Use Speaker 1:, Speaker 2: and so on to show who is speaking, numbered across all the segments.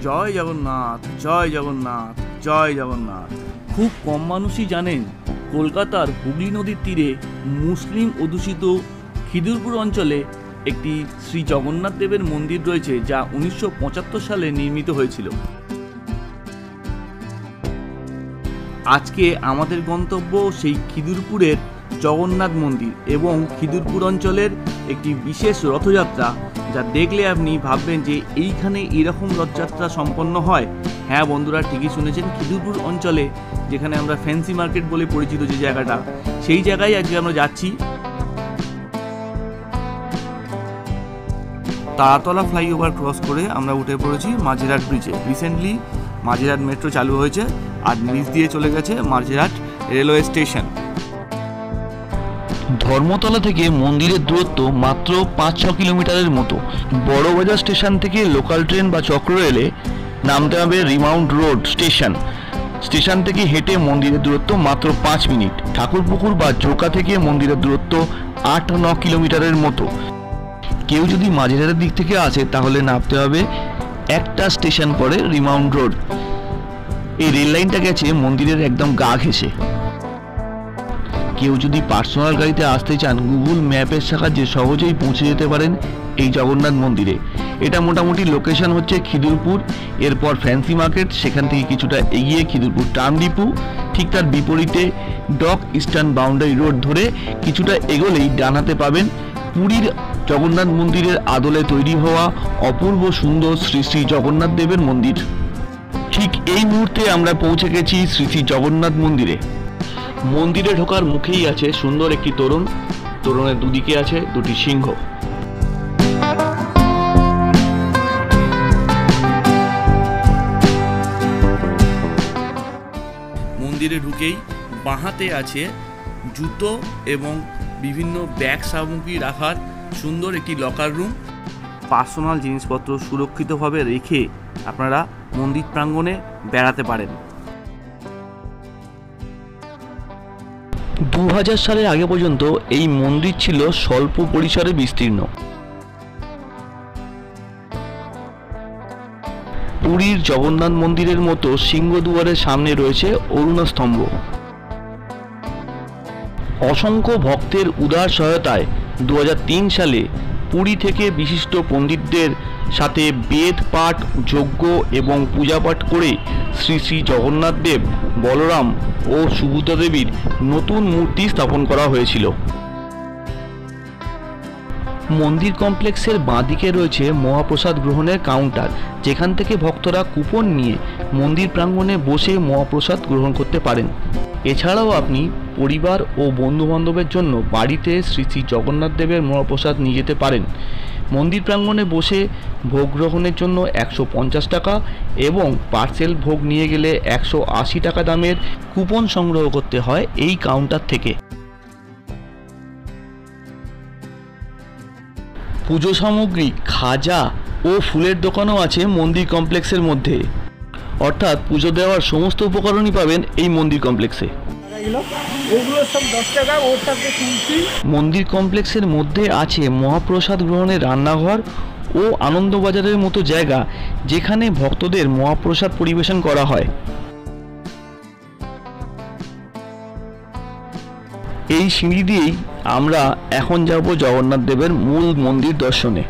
Speaker 1: জয় জগন্নাথ, জয় জগন্নাথ, জয় জগন্নাথ। খুব কম মানুষই জানেন কলকাতার হুগলি নদীর তীরে মুসলিম অধ্যুষিত খিদিরপুর অঞ্চলে একটি শ্রী জগন্নাথ দেবের মন্দির রয়েছে, যা 1975 সালে নির্মিত হয়েছিল। আজকে আমাদের গন্তব্য সেই খিদিরপুরের জগন্নাথ মন্দির এবং খিদিরপুর অঞ্চলের একটি বিশেষ রথযাত্রা, যা দেখলে আপনি ভাববেন যে এইখানে এরকম রথযাত্রা সম্পন্ন হয়। হ্যাঁ বন্ধুরা, ঠিকই শুনেছেন, খিদিরপুর অঞ্চলে, যেখানে আমরা ফ্যান্সি মার্কেট বলে পরিচিত যে জায়গাটা, সেই জায়গায় আজকে আমরা যাচ্ছি। তারাতলা ফ্লাইওভার ক্রস করে আমরা উঠে পড়েছি মাঝেরহাট ব্রিজে। রিসেন্টলি মাঝেরহাট মেট্রো চালু হয়েছে আর নিচ দিয়ে চলে গেছে মাঝেরহাট রেলওয়ে স্টেশন।
Speaker 2: ধর্মতলা থেকে মন্দিরের দূরত্ব মাত্র 5-6 কিলোমিটারের মতো। বড়বাজার স্টেশন থেকে লোকাল ট্রেন বা চক্র রেলে নামতে হবে রিমাউন্ট রোড স্টেশন। স্টেশন থেকে হেঁটে মন্দিরের দূরত্ব মাত্র 5 মিনিট। ঠাকুরপুকুর বা চোকা থেকে মন্দিরের দূরত্ব 8-9 কিলোমিটারের মতো। কেউ যদি মাঝেরহাটের দিক থেকে আসে তাহলে নামতে হবে একটা স্টেশন পরে রিমাউন্ট রোড। এই রেল লাইনটা গেছে মন্দিরের একদম গা ঘেঁষে। কেউ যদি পার্সোনাল গাড়িতে আসতে চান, গুগল ম্যাপের সাহায্যে সহজেই পৌঁছে যেতে পারেন এই জগন্নাথ মন্দিরে। এটা মোটামুটি লোকেশন হচ্ছে খিদিরপুর, এরপর ফ্যান্সি মার্কেট, সেখান থেকে কিছুটা এগিয়ে খিদিরপুর ট্রাম ডিপো, ঠিক তার বিপরীতে ডক ইস্টার্ন বাউন্ডারি রোড ধরে কিছুটা এগোলেই ডানাতে পাবেন পুরীর জগন্নাথ মন্দিরের আদলে তৈরি হওয়া অপূর্ব সুন্দর শ্রী শ্রী জগন্নাথ দেবের মন্দির। ঠিক এই মুহূর্তে আমরা পৌঁছে গেছি শ্রী শ্রী জগন্নাথ মন্দিরে। মন্দিরে ঢোকার মুখেই আছে সুন্দর একটি তোরণ। তোরণের দুদিকে আছে দুটি সিংহ।
Speaker 1: মন্দিরে ঢুকেই বাঁহাতে আছে জুতো এবং বিভিন্ন ব্যাগ সামগ্রী রাখার সুন্দর একটি লকার রুম। পার্সোনাল জিনিসপত্র সুরক্ষিতভাবে রেখে আপনারা মন্দির প্রাঙ্গণে বেড়াতে পারেন।
Speaker 2: 2000 সালের আগে পর্যন্ত এই মন্দির ছিল স্বল্প পরিসরে বিস্তীর্ণ। পুরীর জগন্নাথ মন্দিরের মতো সিংহদুয়ারের সামনে রয়েছে অরুণ স্তম্ভ। অসংখ্য ভক্তের উদার সহায়তায় 2003 সালে পুরী থেকে বিশিষ্ট পণ্ডিতদের সাথে বেদ পাঠ, যজ্ঞ এবং পূজাপাঠ করে শ্রী শ্রী জগন্নাথ দেব, বলরাম ও সুভদ্রা দেবীর নতুন মূর্তি স্থাপন করা হয়েছিল। মন্দির কমপ্লেক্সের বাঁদিকে রয়েছে মহাপ্রসাদ গ্রহণের কাউন্টার, যেখান থেকে ভক্তরা কুপন নিয়ে মন্দির প্রাঙ্গণে বসে মহাপ্রসাদ গ্রহণ করতে পারেন। এছাড়াও আপনি পরিবার ও বন্ধুবান্ধবের জন্য বাড়িতে শ্রী শ্রী জগন্নাথ দেবের মহাপ্রসাদ নিয়ে যেতে পারেন। মন্দির প্রাঙ্গণে বসে ভোগ গ্রহণের জন্য 150 টাকা এবং পার্সেল ভোগ নিয়ে গেলে 180 টাকা দামের কুপন সংগ্রহ করতে হয় এই কাউন্টার থেকে। পুজো সামগ্রী, খাজা ও ফুলের দোকানও আছে মন্দির কমপ্লেক্সের মধ্যে। অর্থাৎ পুজো দেওয়ার সমস্ত উপকরণই পাবেন এই মন্দির কমপ্লেক্সে। মন্দির কমপ্লেক্সের মধ্যে আছে মহাপ্রসাদ গ্রহণের রান্নাঘর ও আনন্দবাজারের মতো জায়গা, যেখানে ভক্তদের মহাপ্রসাদ পরিবেশন করা হয়। এই সিঁড়ি দিয়েই আমরা এখন যাব জগন্নাথ দেবের মূল মন্দির দর্শনে।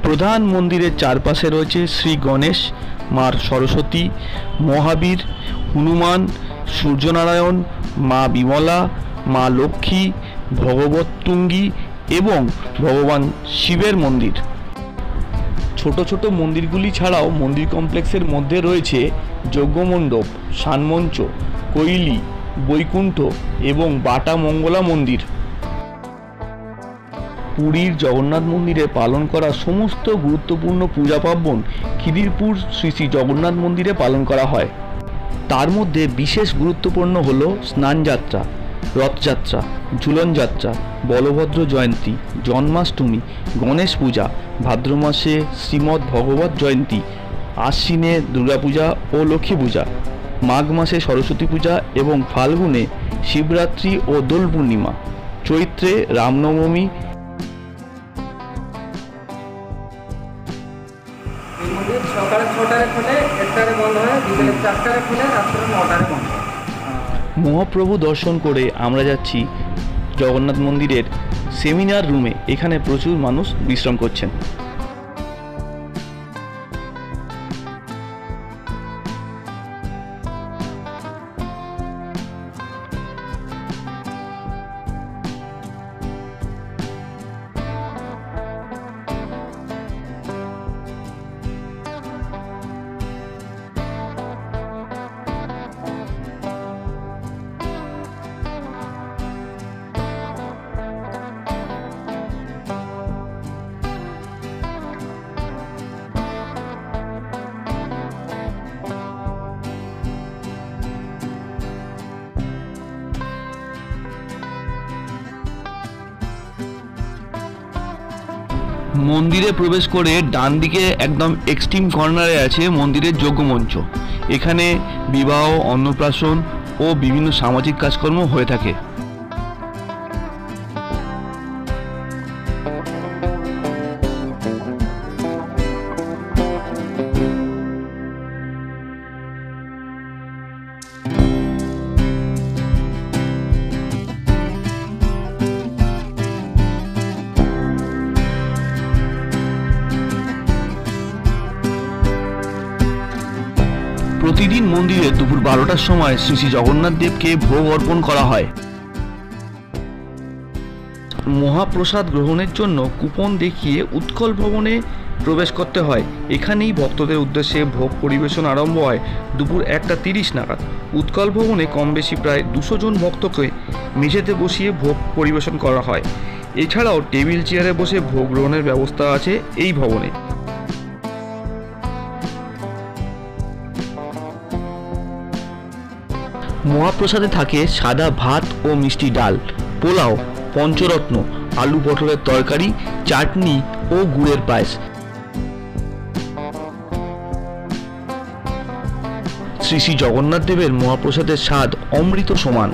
Speaker 2: প্রধান মন্দিরের চারপাশে রয়েছে শ্রী গণেশ, মা সরস্বতী, মহাবীর, হনুমান, সূর্যনারায়ণ, মা বিমলা, মা লক্ষ্মী, ভগবত তুঙ্গী এবং ভগবান শিবের মন্দির। ছোট ছোট মন্দিরগুলি ছাড়াও মন্দির কমপ্লেক্সের মধ্যে রয়েছে যজ্ঞমণ্ডপ, সানমঞ্চ, কৈলি, বৈকুণ্ঠ এবং বাটা মঙ্গলা মন্দির। পুরীর জগন্নাথ মন্দিরে পালন করা সমস্ত গুরুত্বপূর্ণ পূজা পার্বণ খিদিরপুর শ্রী শ্রী জগন্নাথ মন্দিরে পালন করা হয়। তার মধ্যে বিশেষ গুরুত্বপূর্ণ হল স্নানযাত্রা, রথযাত্রা, ঝুলন যাত্রা, বলভদ্র জয়ন্তী, জন্মাষ্টমী, গণেশ পূজা, ভাদ্র মাসে শ্রীমদ্ ভগবত জয়ন্তী, আশ্বিনে দুর্গাপূজা ও লক্ষ্মী পূজা, মাঘ মাসে সরস্বতী পূজা এবং ফাল্গুনে শিবরাত্রি ও দোল পূর্ণিমা, চৈত্রে রামনবমী।
Speaker 3: এই মন্দির সকালে 6টায় খোলে, 1টায় বন্ধ হয়, বিকেলে 4টায় খোলে, রাত্রে 9টায় বন্ধ হয়।
Speaker 2: মহাপ্রভু দর্শন করে আমরা যাচ্ছি জগন্নাথ মন্দিরের সেমিনার রুমে। এখানে প্রচুর মানুষ বিশ্রাম করছেন। মন্দিরে প্রবেশ করে ডান দিকে একদম এক্সট্রিম কর্নারে আছে মন্দিরের যজ্ঞমঞ্চ। এখানে বিবাহ, অন্নপ্রাশন ও বিভিন্ন সামাজিক কাজকর্ম হয়ে থাকে। প্রতিদিন মন্দিরে দুপুর 12টার সময় শ্রী শ্রী জগন্নাথ দেবকে ভোগ অর্পণ করা হয়। মহাপ্রসাদ গ্রহণের জন্য কুপন দেখিয়ে উৎকল ভবনে প্রবেশ করতে হয়। এখানেই ভক্তদের উদ্দেশ্যে ভোগ পরিবেশন আরম্ভ হয় দুপুর 1:30 নাগাদ। উৎকল ভবনে কম বেশি প্রায় 200 জন ভক্তকে মেঝেতে বসিয়ে ভোগ পরিবেশন করা হয়। এছাড়াও টেবিল চেয়ারে বসে ভোগ গ্রহণের ব্যবস্থা আছে এই ভবনে। মহাপ্রসাদে থাকে সাদা ভাত ও মিষ্টি ডাল, পোলাও, পঞ্চরত্ন, আলু পটলের তরকারি, চাটনি ও গুড়ের পায়েস। শ্রী শ্রী জগন্নাথ দেবের মহাপ্রসাদের স্বাদ অমৃত সমান।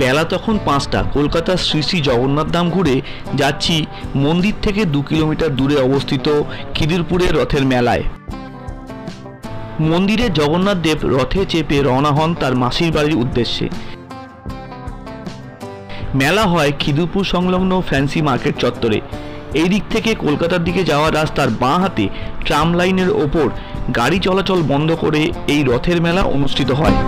Speaker 2: বেলা তখন 5টা। কলকাতার শ্রী শ্রী জগন্নাথ ধাম ঘুরে যাচ্ছি মন্দির থেকে 2 কিলোমিটার দূরে অবস্থিত খিদিরপুরের রথের মেলায়। মন্দিরে জগন্নাথ দেব রথে চেপে রওনা হন তার মাসির বাড়ির উদ্দেশ্যে। মেলা হয় খিদিরপুর সংলগ্ন ফ্যান্সি মার্কেট চত্বরে। এই দিক থেকে কলকাতার দিকে যাওয়ার রাস্তার বাঁ হাতে ট্রাম লাইনের ওপর গাড়ি চলাচল বন্ধ করে এই রথের মেলা অনুষ্ঠিত হয়।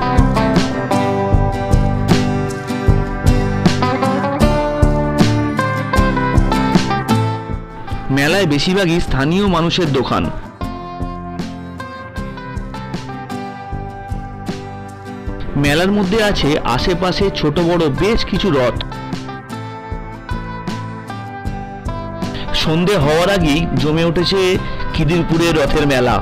Speaker 2: মেলায় বেশিরভাগই স্থানীয় মানুষের দোকান। মেলার মধ্যে আছে আশেপাশে ছোট বড় বেশ কিছু রথ। সন্ধে হওয়ার আগেই জমে উঠেছে খিদিরপুরের রথের মেলা।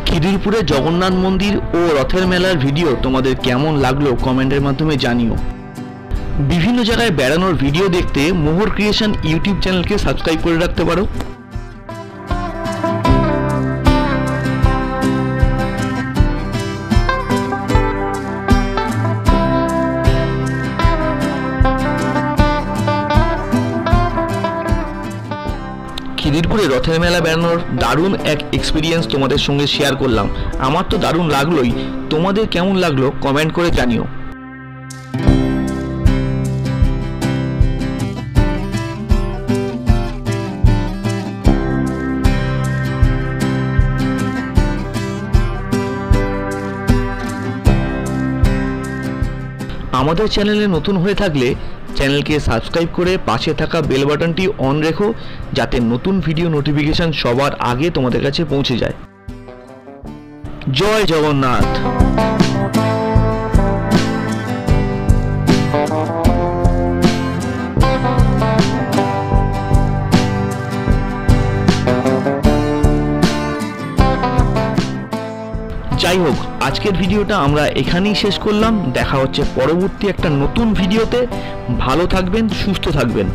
Speaker 2: খিদিরপুরে জগন্নাথ মন্দির ও রথের মেলার ভিডিও তোমাদের কেমন লাগলো কমেন্টের মাধ্যমে জানিও। বিভিন্ন জায়গায় বেড়ানোর ভিডিও দেখতে মোহর ক্রিয়েশন ইউটিউব চ্যানেলকে সাবস্ক্রাইব করে রাখতে পারো। খিদিরপুরে রথের মেলা বেড়ানোর দারুণ এক এক্সপিরিয়েন্স তোমাদের সঙ্গে শেয়ার করলাম। আমার তো দারুণ লাগলোই, তোমাদের কেমন লাগলো কমেন্ট করে জানিও। আমাদের চ্যানেলে নতুন হয়ে থাকলে চ্যানেলকে সাবস্ক্রাইব করে পাশে থাকা বেল বাটনটি অন রেখো, যাতে নতুন ভিডিও নোটিফিকেশন সবার আগে তোমাদের কাছে পৌঁছে যায়। জয় জগন্নাথ। যাই হোক, আজকের ভিডিওটা আমরা এখানেই শেষ করলাম। দেখা হচ্ছে পরবর্তী একটা নতুন ভিডিওতে। ভালো থাকবেন, সুস্থ থাকবেন।